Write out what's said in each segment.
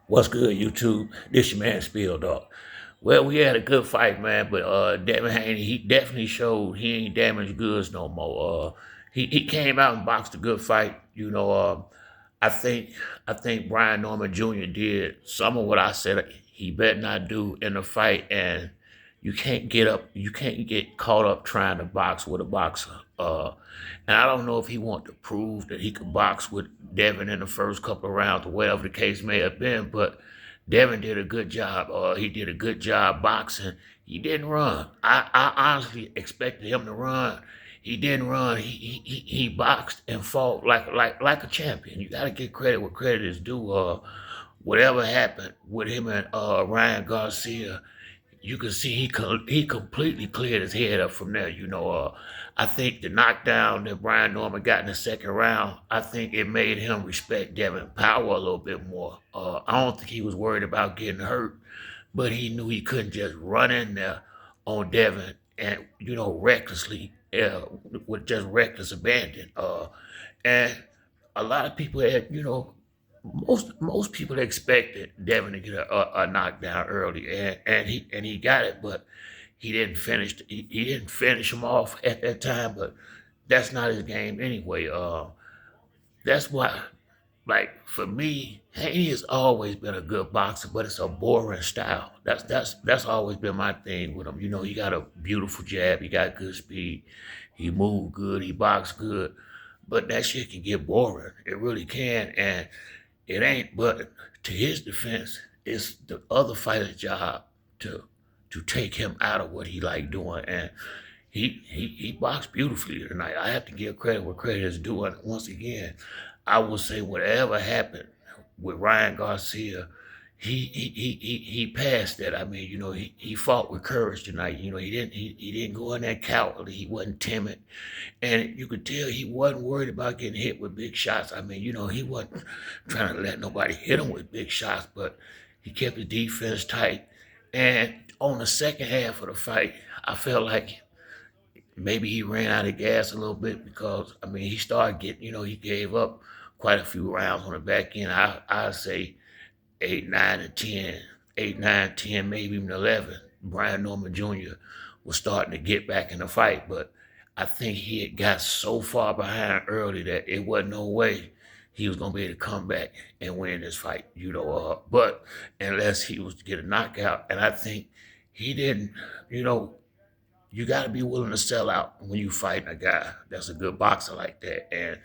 What's good, YouTube? This your man Spill Dog. Well, we had a good fight, man, but Devin Haney, he definitely showed he ain't damaged goods no more. He came out and boxed a good fight. I think I think Brian Norman Jr. did some of what I said he better not do in the fight, and you can't get caught up trying to box with a boxer. And I don't know if he wanted to prove that he could box with Devin in the first couple of rounds or whatever the case may have been, but Devin did a good job. He did a good job boxing. He didn't run. I honestly expected him to run. He didn't run. He boxed and fought like a champion. You got to give credit where credit is due. Whatever happened with him and Ryan Garcia, you can see he completely cleared his head up from there. I think the knockdown that Brian Norman got in the second round, I think it made him respect Devin Power a little bit more. I don't think he was worried about getting hurt, but he knew he couldn't just run in there on Devin and recklessly, with just reckless abandon. And a lot of people had, most people expected Devin to get a knockdown early, and he got it, but he didn't finish him off at that time. But that's not his game anyway. That's why, like for me, Haney has always been a good boxer, but it's a boring style. That's always been my thing with him. He got a beautiful jab, he got good speed, he moved good, he boxed good, but that shit can get boring. It really can, and it ain't. But to his defense, it's the other fighter's job to take him out of what he like doing, and he boxed beautifully tonight. I have to give credit where credit is due. And once again, I will say whatever happened with Ryan Garcia, he passed that. I mean, he fought with courage tonight. He didn't go in there cowardly. He wasn't timid, and you could tell he wasn't worried about getting hit with big shots. I mean, he wasn't trying to let nobody hit him with big shots, but he kept his defense tight. And on the second half of the fight, I felt like maybe he ran out of gas a little bit because I mean he started getting, he gave up quite a few rounds on the back end. I'd say 8, 9, and 10, 8, 9, 10, maybe even 11. Brian Norman Jr. was starting to get back in the fight, but I think he had got so far behind early that it wasn't no way he was gonna be able to come back and win this fight. But unless he was to get a knockout, and I think he didn't. You know, you got to be willing to sell out when you fighting a guy that's a good boxer like that. And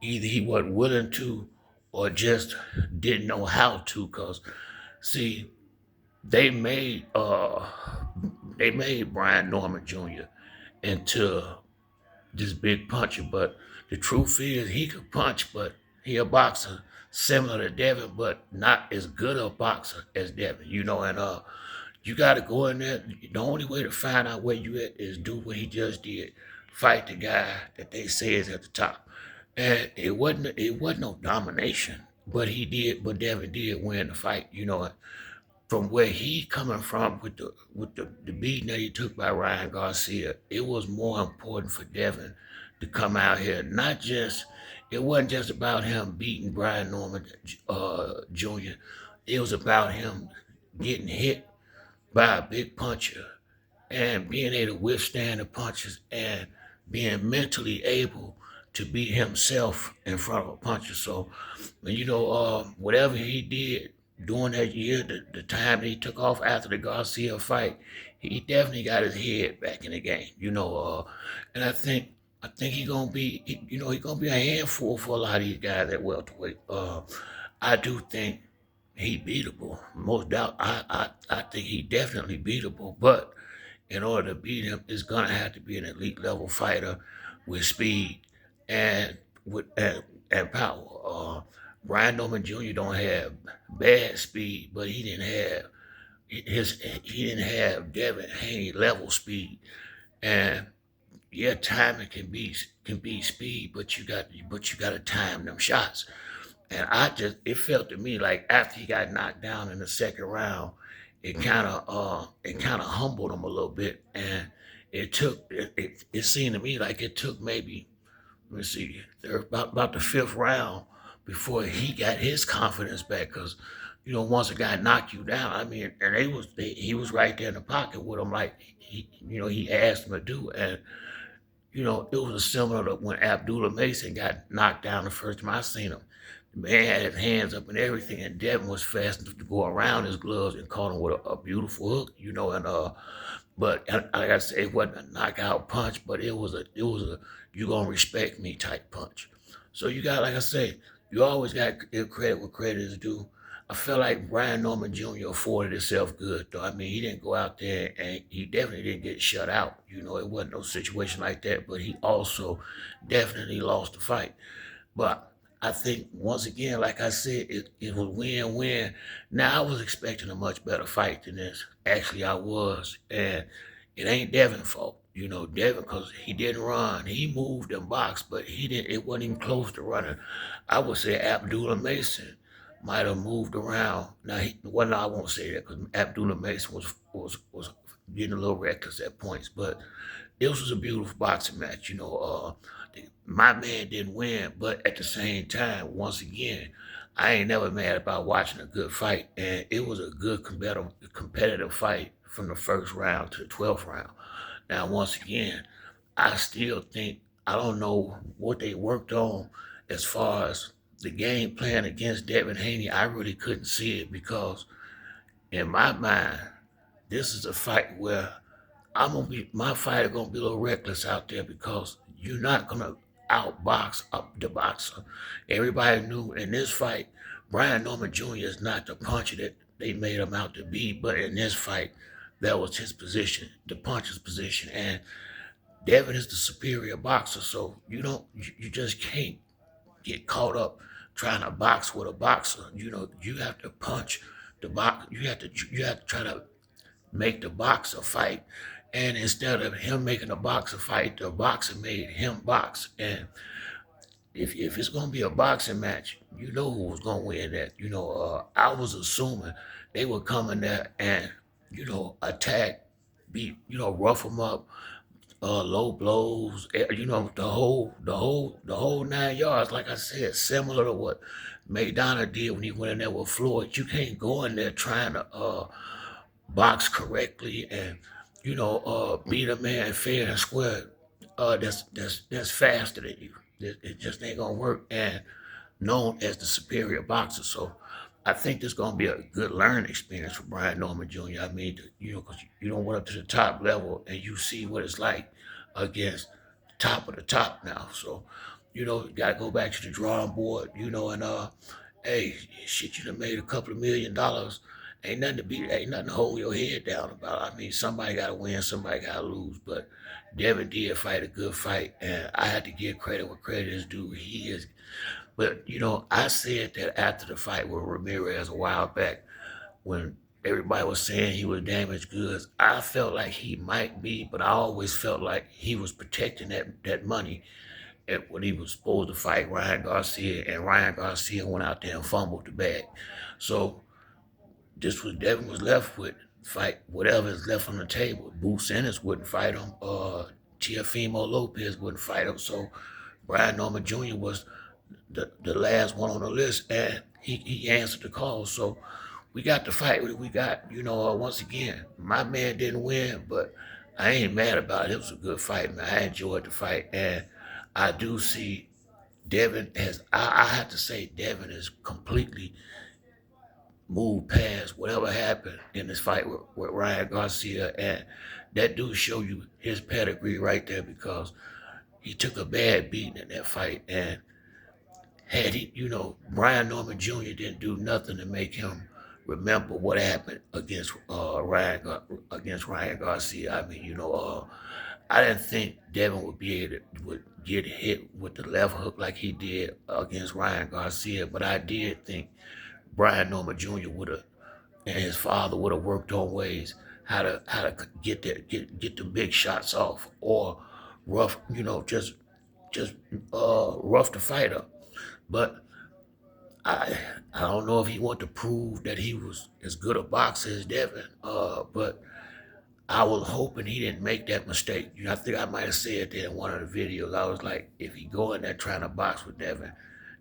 either he wasn't willing to, or just didn't know how to. Cause see, they made uh they made Brian Norman Jr. into this big puncher, but the truth is he could punch, but he a boxer similar to Devin, but not as good a boxer as Devin. And you got to go in there. The only way to find out where you at is do what he just did, fight the guy that they say is at the top. And it wasn't no domination, but Devin did win the fight. From where he coming from with the beating that he took by Ryan Garcia, it was more important for Devin to come out here. Not just it wasn't just about him beating Brian Norman Jr. It was about him getting hit by a big puncher and being able to withstand the punches and being mentally able to be himself in front of a puncher. So, whatever he did during that year, the time that he took off after the Garcia fight, he definitely got his head back in the game. And I think he's gonna be a handful for a lot of these guys at welterweight. I do think he beatable. Most doubt, I think he definitely beatable. But in order to beat him, it's gonna have to be an elite level fighter with speed and and power. Brian Norman Jr. don't have bad speed, but he didn't have Devin Haney level speed. And yeah, timing can be speed, but you got to time them shots. And it felt to me like after he got knocked down in the second round, it kind of humbled him a little bit, and it seemed to me like it took maybe, let me see, about the fifth round before he got his confidence back. Because once a guy knocked you down, I mean, and he was right there in the pocket with him, like he asked him to do, and it was similar to when Abdullah Mason got knocked down the first time I seen him. The man had his hands up and everything, and Devin was fast enough to go around his gloves and caught him with a beautiful hook, and but like I said, it wasn't a knockout punch, but it was a you gonna respect me type punch. So you got, like I say, you always got to give credit where credit is due. I felt like Brian Norman Jr. afforded himself good, though. I mean, he didn't go out there and he definitely didn't get shut out. It wasn't no situation like that, but he also definitely lost the fight. But I think once again, like I said, it was win-win. Now I was expecting a much better fight than this. Actually, I was, and it ain't Devin's fault. Devin, because he didn't run. He moved and boxed, but he didn't. It wasn't even close to running. I would say Abdullah Mason might have moved around. Now, well, no, I won't say that because Abdullah Mason was getting a little reckless at points, but this was a beautiful boxing match. My man didn't win, but at the same time, once again, I ain't never mad about watching a good fight, and it was a good competitive fight from the first round to the 12th round. Now, once again, I still think I don't know what they worked on as far as the game plan against Devin Haney. I really couldn't see it because in my mind, this is a fight where my fighter gonna be a little reckless out there because you're not gonna outbox up the boxer. Everybody knew in this fight, Brian Norman Jr. is not the puncher that they made him out to be, but in this fight, that was his position, the puncher's position, and Devin is the superior boxer. So you just can't get caught up trying to box with a boxer. You have to punch the box. You have to try to make the boxer fight. And instead of him making the boxer fight, the boxer made him box. And if it's gonna be a boxing match, you know who was gonna win that. I was assuming they would come in there and attack, beat, rough them up, low blows, the whole 9 yards. Like I said, similar to what McDonough did when he went in there with Floyd. You can't go in there trying to box correctly and beat a man fair and square. That's faster than you. It just ain't gonna work. And known as the superior boxer, so I think this gonna be a good learning experience for Brian Norman Jr. I mean, because you don't went up to the top level and you see what it's like against the top of the top now. So you gotta go back to the drawing board. And hey, shit, you done made a couple of $1 million. Ain't nothing to hold your head down about. I mean, somebody got to win, somebody got to lose. But Devin did fight a good fight, and I had to give credit where credit is due. He is, but I said that after the fight with Ramirez a while back, when everybody was saying he was damaged goods, I felt like he might be, but I always felt like he was protecting that money. And when he was supposed to fight Ryan Garcia, and Ryan Garcia went out there and fumbled the bag. So this was Devin was left with fight whatever is left on the table. Boots Ennis wouldn't fight him. Teofimo Lopez wouldn't fight him. So Brian Norman Jr. was the last one on the list, and he answered the call. So we got the fight we got. Once again, my man didn't win, but I ain't mad about it. It was a good fight, man. I enjoyed the fight, and I do see Devin has. I have to say, Devin is completely move past whatever happened in this fight with Ryan Garcia. And that do show you his pedigree right there because he took a bad beating in that fight. And had he, Brian Norman Jr. didn't do nothing to make him remember what happened against Ryan Garcia. I mean, I didn't think Devin would get hit with the left hook like he did against Ryan Garcia, but I did think Brian Norman Jr. would have and his father would have worked on ways how to get the big shots off or rough, just rough the fight up. But I don't know if he wanted to prove that he was as good a boxer as Devin. But I was hoping he didn't make that mistake. I think I might have said that in one of the videos. I was like, if he go in there trying to box with Devin,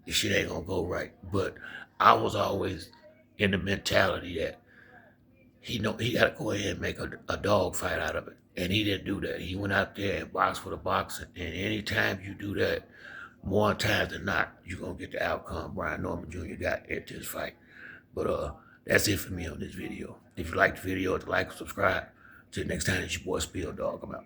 this shit ain't gonna go right. But I was always in the mentality that he know he got to go ahead and make a dog fight out of it. And he didn't do that. He went out there and boxed for the boxing. And anytime you do that, more times than not, you're going to get the outcome Brian Norman Jr. got at this fight. But that's it for me on this video. If you like the video, like, subscribe. Till next time, it's your boy Spill Dog. I'm out.